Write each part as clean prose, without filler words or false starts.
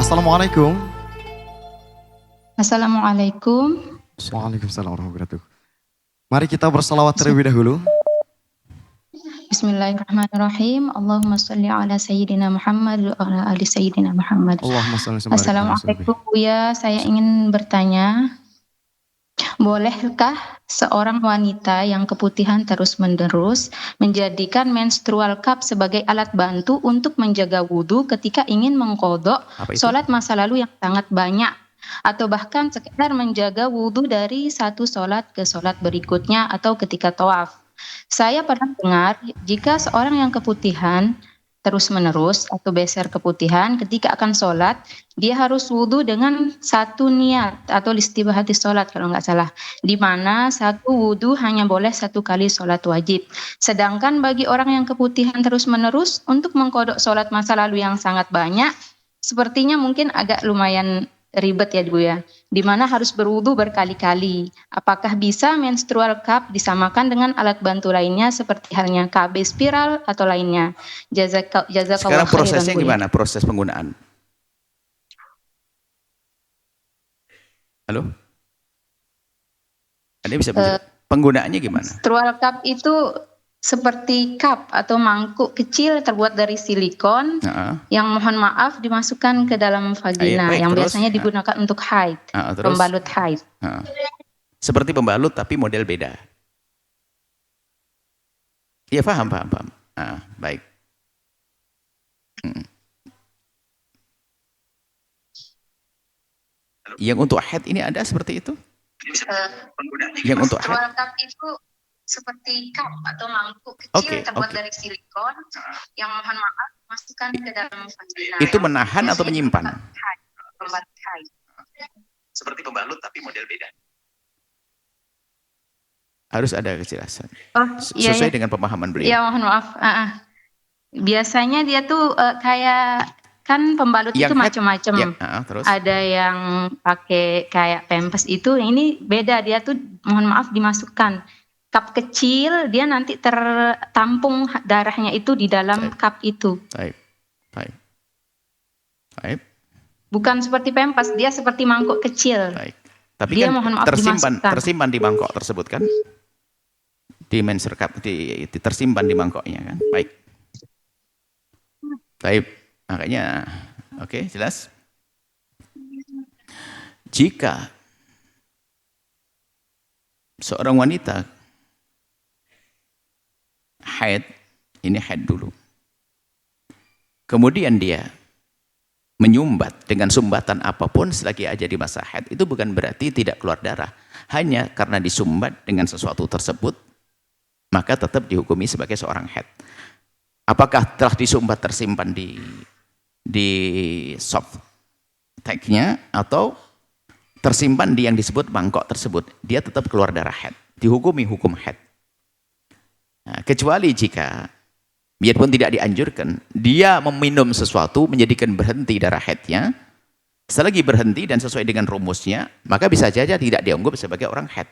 Assalamualaikum. Assalamualaikum. Waalaikumsalam warahmatullahi wabarakatuh. Mari kita bersalawat terlebih dahulu. Bismillahirrahmanirrahim. Allahumma sholli ala sayyidina Muhammad wa ala ali sayyidina Muhammad. Allahumma sholli wa barik ala Assalamualaikum Buya, saya ingin bertanya, bolehkah seorang wanita yang keputihan terus-menerus menjadikan menstrual cup sebagai alat bantu untuk menjaga wudhu ketika ingin mengqodok sholat masa lalu yang sangat banyak, atau bahkan sekedar menjaga wudhu dari satu sholat ke sholat berikutnya atau ketika tawaf? Saya pernah dengar jika seorang yang keputihan terus-menerus atau beser keputihan ketika akan sholat, dia harus wudhu dengan satu niat atau istibahati sholat kalau nggak salah, di mana satu wudhu hanya boleh satu kali sholat wajib. Sedangkan bagi orang yang keputihan terus-menerus untuk mengkodok sholat masa lalu yang sangat banyak, sepertinya mungkin agak lumayan ribet ya Bu ya, di mana harus berwudu berkali-kali. Apakah bisa menstrual cup disamakan dengan alat bantu lainnya seperti halnya KB spiral atau lainnya? Jazakallah. Sekarang prosesnya gimana? Proses penggunaan? Halo? Anda bisa menjawab? Penggunaannya gimana? Menstrual cup itu seperti cup atau mangkuk kecil terbuat dari silikon yang mohon maaf dimasukkan ke dalam vagina yang biasanya digunakan untuk haid, pembalut haid. Seperti pembalut tapi model beda. Iya paham. Baik. Yang untuk haid ini ada seperti itu? Yang untuk haid itu seperti cup atau mangkuk kecil terbuat dari silikon yang mohon maaf masukkan ke dalam vagina. Itu menahan atau menyimpan? Seperti pembalut tapi model beda. Harus ada kejelasan. Sesuai dengan pemahaman beliau. Ya mohon maaf. Biasanya dia tuh kayak kan pembalut yang itu macam-macam. Ada yang pakai kayak pempes itu, ini beda, dia tuh mohon maaf dimasukkan cup kecil, dia nanti tertampung darahnya itu di dalam cup itu. Baik. Bukan seperti pempas, dia seperti mangkuk kecil. Baik. Tapi dia kan mohon maaf tersimpan di mangkok tersebut kan? Di menstrual cup tersimpan di mangkoknya kan? Baik. Makanya, oke, jelas. Jika seorang wanita haid, ini haid dulu. Kemudian dia menyumbat dengan sumbatan apapun selagi aja di masa haid, itu bukan berarti tidak keluar darah. Hanya karena disumbat dengan sesuatu tersebut, maka tetap dihukumi sebagai seorang haid. Apakah telah disumbat tersimpan di soft tag-nya atau tersimpan di yang disebut mangkok tersebut, dia tetap keluar darah haid, dihukumi hukum haid. Nah, kecuali jika biarpun tidak dianjurkan, dia meminum sesuatu menjadikan berhenti darah haidnya, selagi berhenti dan sesuai dengan rumusnya, maka bisa saja tidak dianggap sebagai orang haid.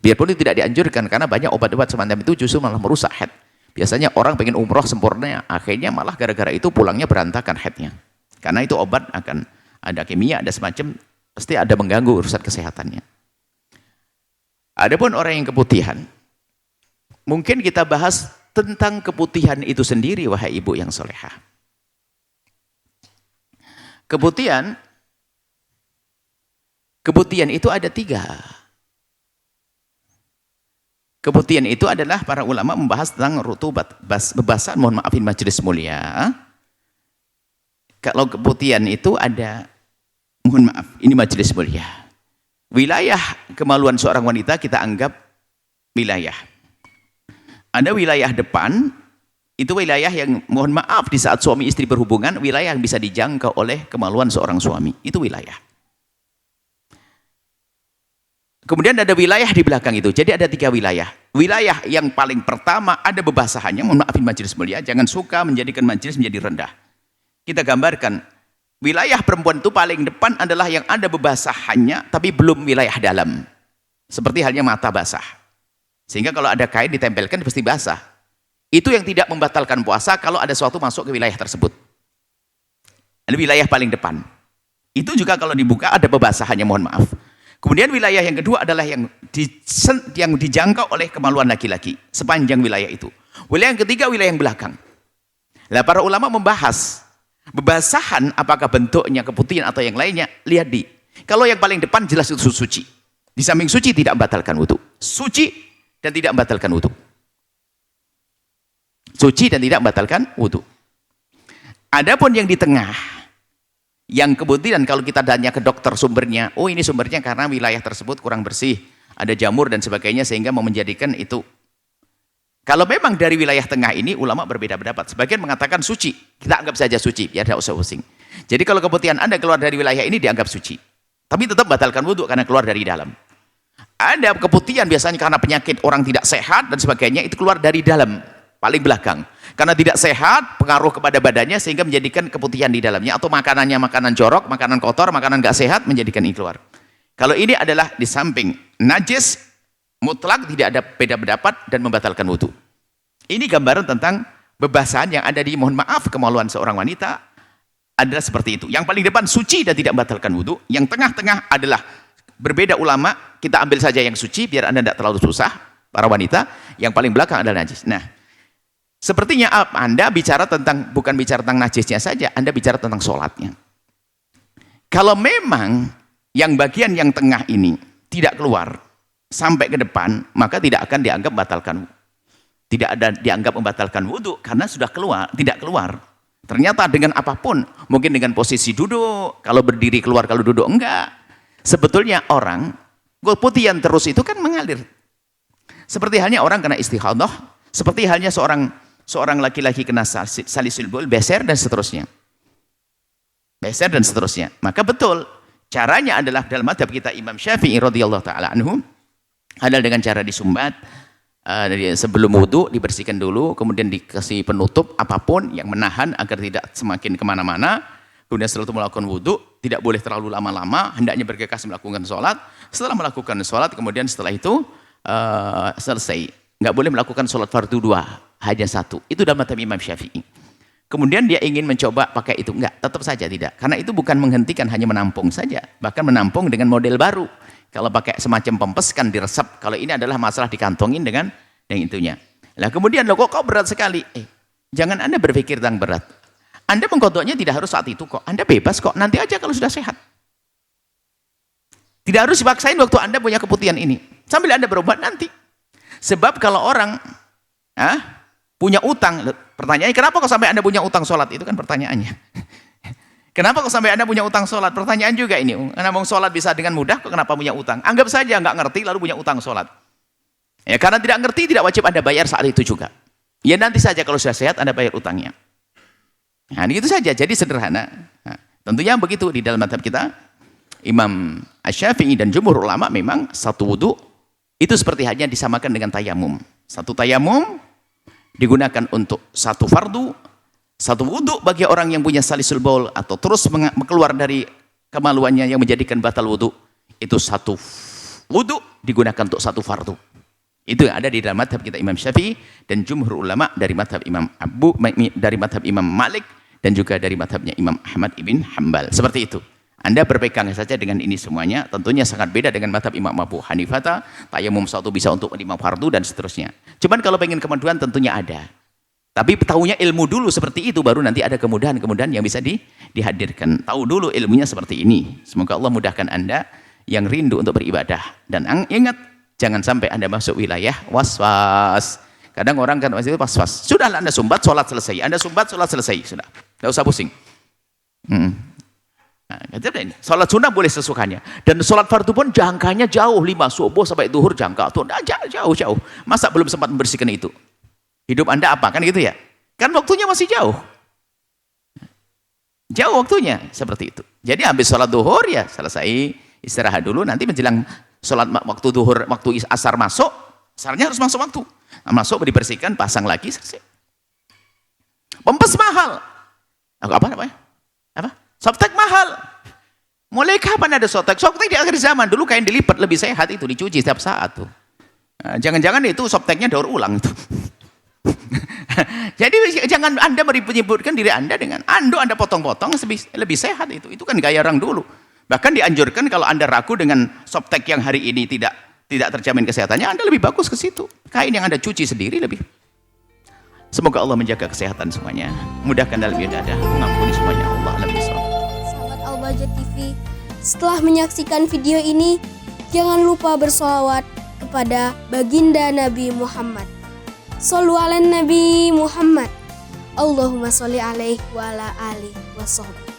Biarpun itu tidak dianjurkan, karena banyak obat-obat semacam itu justru malah merusak haid. Biasanya orang pengen umroh sempurna, akhirnya malah gara-gara itu pulangnya berantakan haidnya. Karena itu obat akan ada kimia, ada semacam, pasti ada mengganggu urusan kesehatannya. Adapun orang yang keputihan, mungkin kita bahas tentang keputihan itu sendiri, wahai ibu yang solehah. Keputihan itu ada 3. Keputihan itu adalah para ulama membahas tentang rutubat, bebasan, mohon maafin majelis mulia. Kalau keputihan itu ada, mohon maaf, ini majelis mulia. Wilayah kemaluan seorang wanita kita anggap wilayah. Ada wilayah depan, itu wilayah yang mohon maaf di saat suami istri berhubungan, wilayah yang bisa dijangkau oleh kemaluan seorang suami, itu wilayah. Kemudian ada wilayah di belakang itu, jadi ada 3 wilayah. Wilayah yang paling pertama ada bebasahannya, mohon maafin majelis mulia, jangan suka menjadikan majelis menjadi rendah. Kita gambarkan, wilayah perempuan itu paling depan adalah yang ada bebasahannya, tapi belum wilayah dalam. Seperti halnya mata basah. Sehingga kalau ada kain ditempelkan pasti basah. Itu yang tidak membatalkan puasa kalau ada sesuatu masuk ke wilayah tersebut. Ini wilayah paling depan. Itu juga kalau dibuka ada pebasahannya, mohon maaf. Kemudian wilayah yang kedua adalah yang dijangkau oleh kemaluan laki-laki sepanjang wilayah itu. Wilayah yang ketiga wilayah yang belakang. Nah, para ulama membahas bebasahan apakah bentuknya keputihan atau yang lainnya, lihat di. Kalau yang paling depan jelas itu suci. Di samping suci tidak membatalkan wudu. Suci dan tidak membatalkan wudu. Suci dan tidak membatalkan wudu. Adapun yang di tengah, yang kemudian kalau kita tanya ke dokter sumbernya, oh ini sumbernya karena wilayah tersebut kurang bersih, ada jamur dan sebagainya sehingga menjadikan itu. Kalau memang dari wilayah tengah ini ulama berbeda pendapat. Sebagian mengatakan suci, kita anggap saja suci, ya tidak usah pusing. Jadi kalau keputihan Anda keluar dari wilayah ini dianggap suci, tapi tetap batalkan wudhu karena keluar dari dalam. Ada keputihan biasanya karena penyakit orang tidak sehat dan sebagainya, itu keluar dari dalam, paling belakang. Karena tidak sehat, pengaruh kepada badannya sehingga menjadikan keputihan di dalamnya. Atau makanannya makanan jorok, makanan kotor, makanan gak sehat, menjadikan ini keluar. Kalau ini adalah di samping najis, mutlak tidak ada beda pendapat dan membatalkan wudu. Ini gambaran tentang bebasahan yang ada di, mohon maaf, kemaluan seorang wanita adalah seperti itu. Yang paling depan suci dan tidak membatalkan wudu. Yang tengah-tengah adalah berbeda ulama, kita ambil saja yang suci biar Anda tidak terlalu susah, para wanita. Yang paling belakang adalah najis. Nah, sepertinya Anda bicara tentang, bukan bicara tentang najisnya saja, Anda bicara tentang sholatnya. Kalau memang yang bagian yang tengah ini tidak keluar sampai ke depan, maka tidak akan dianggap membatalkan. Tidak ada dianggap membatalkan wudhu karena sudah keluar, tidak keluar. Ternyata dengan apapun, mungkin dengan posisi duduk, kalau berdiri keluar, kalau duduk enggak. Sebetulnya orang, keputihan terus itu kan mengalir. Seperti halnya orang kena istihadah, seperti halnya seorang laki-laki kena salisul baul, beser dan seterusnya. Beser dan seterusnya. Maka betul, caranya adalah dalam mazhab kita Imam Syafi'i radhiyallahu taala anhu adalah dengan cara disumbat sebelum wudu dibersihkan dulu, kemudian dikasih penutup apapun yang menahan agar tidak semakin kemana-mana. Kemudian setelah itu melakukan wudu, tidak boleh terlalu lama-lama, hendaknya bergegas melakukan sholat. Setelah melakukan sholat, kemudian setelah itu selesai. Nggak boleh melakukan sholat fardu 2, hanya 1. Itu dalam mazhab Imam Syafi'i. Kemudian dia ingin mencoba pakai itu, enggak, tetap saja tidak. Karena itu bukan menghentikan, hanya menampung saja. Bahkan menampung dengan model baru. Kalau pakai semacam pempes kan diresep. Kalau ini adalah masalah dikantongin dengan yang itunya. Lah kemudian kok berat sekali? Jangan Anda berpikir tentang berat. Anda mengkodoknya tidak harus saat itu kok. Anda bebas kok, nanti aja kalau sudah sehat. Tidak harus dipaksain waktu Anda punya keputihan ini. Sambil Anda berobat nanti. Sebab kalau orang punya utang, pertanyaannya kenapa kok sampai Anda punya utang sholat? Itu kan pertanyaannya. Kenapa kok sampai Anda punya utang sholat? Pertanyaan juga ini. Anda mau sholat bisa dengan mudah, kok kenapa punya utang? Anggap saja nggak ngerti lalu punya utang sholat. Ya karena tidak ngerti tidak wajib Anda bayar saat itu juga. Ya nanti saja kalau sudah sehat Anda bayar utangnya. Nah itu saja, jadi sederhana. Nah, tentunya begitu di dalam mazhab kita. Imam Asy-Syafi'i dan jumhur ulama memang satu wudu itu seperti halnya disamakan dengan tayamum. Satu tayamum digunakan untuk satu fardu, satu wudu bagi orang yang punya salisul baul atau terus keluar dari kemaluannya yang menjadikan batal wudu. Itu satu wudu digunakan untuk satu fardu. Itu yang ada di dalam mazhab kita Imam Syafi'i dan jumhur ulama dari mazhab Imam Malik dan juga dari mazhabnya Imam Ahmad ibn Hanbal. Seperti itu. Anda berpegang saja dengan ini semuanya, tentunya sangat beda dengan mazhab Imam Abu Hanifah, tayamum satu bisa untuk 5 fardu dan seterusnya. Cuman kalau pengen kemudahan tentunya ada. Tapi tahunya ilmu dulu seperti itu, baru nanti ada kemudahan-kemudahan yang bisa dihadirkan. Tahu dulu ilmunya seperti ini. Semoga Allah mudahkan Anda yang rindu untuk beribadah. Dan ingat, jangan sampai Anda masuk wilayah was-was. Kadang orang kan was-was. Sudahlah Anda sumbat, sholat selesai. Anda sumbat, sholat selesai. Sudah. Tidak usah pusing. Nah, sholat sunnah boleh sesukanya. Dan sholat fardu pun jangkanya jauh. 5 subuh sampai duhur jangka. Jauh-jauh. Masa belum sempat membersihkan itu? Hidup Anda apa? Kan gitu ya? Kan waktunya masih jauh. Jauh waktunya. Seperti itu. Jadi habis sholat duhur ya selesai. Istirahat dulu. Nanti menjelang sholat waktu duhur, waktu asar masuk. Asarnya harus masuk waktu. Masuk dibersihkan, pasang lagi, selesai. Pempes mahal. Apa namanya? Apa? Softtek mahal. Mulai kapan ada softtek? Softtek di akhir zaman. Dulu kain dilipat lebih sehat itu. Dicuci setiap saat tuh. Jangan-jangan itu softteknya daur ulang itu. Jadi jangan Anda menyebutkan diri Anda dengan anduk, Anda potong-potong lebih sehat itu. Itu kan gaya orang dulu. Bahkan dianjurkan kalau Anda ragu dengan softtek yang hari ini tidak terjamin kesehatannya, Anda lebih bagus ke situ. Kain yang Anda cuci sendiri lebih. Semoga Allah menjaga kesehatan semuanya. Mudahkan dalam ibadah, mengampuni semuanya. Allah alam bisawab. Sahabat Al-Bahjah TV, setelah menyaksikan video ini, jangan lupa bersolawat kepada baginda Nabi Muhammad. Shollu ala Nabi Muhammad. Allahumma sholli alaihi wa ala alihi wa sahbihi.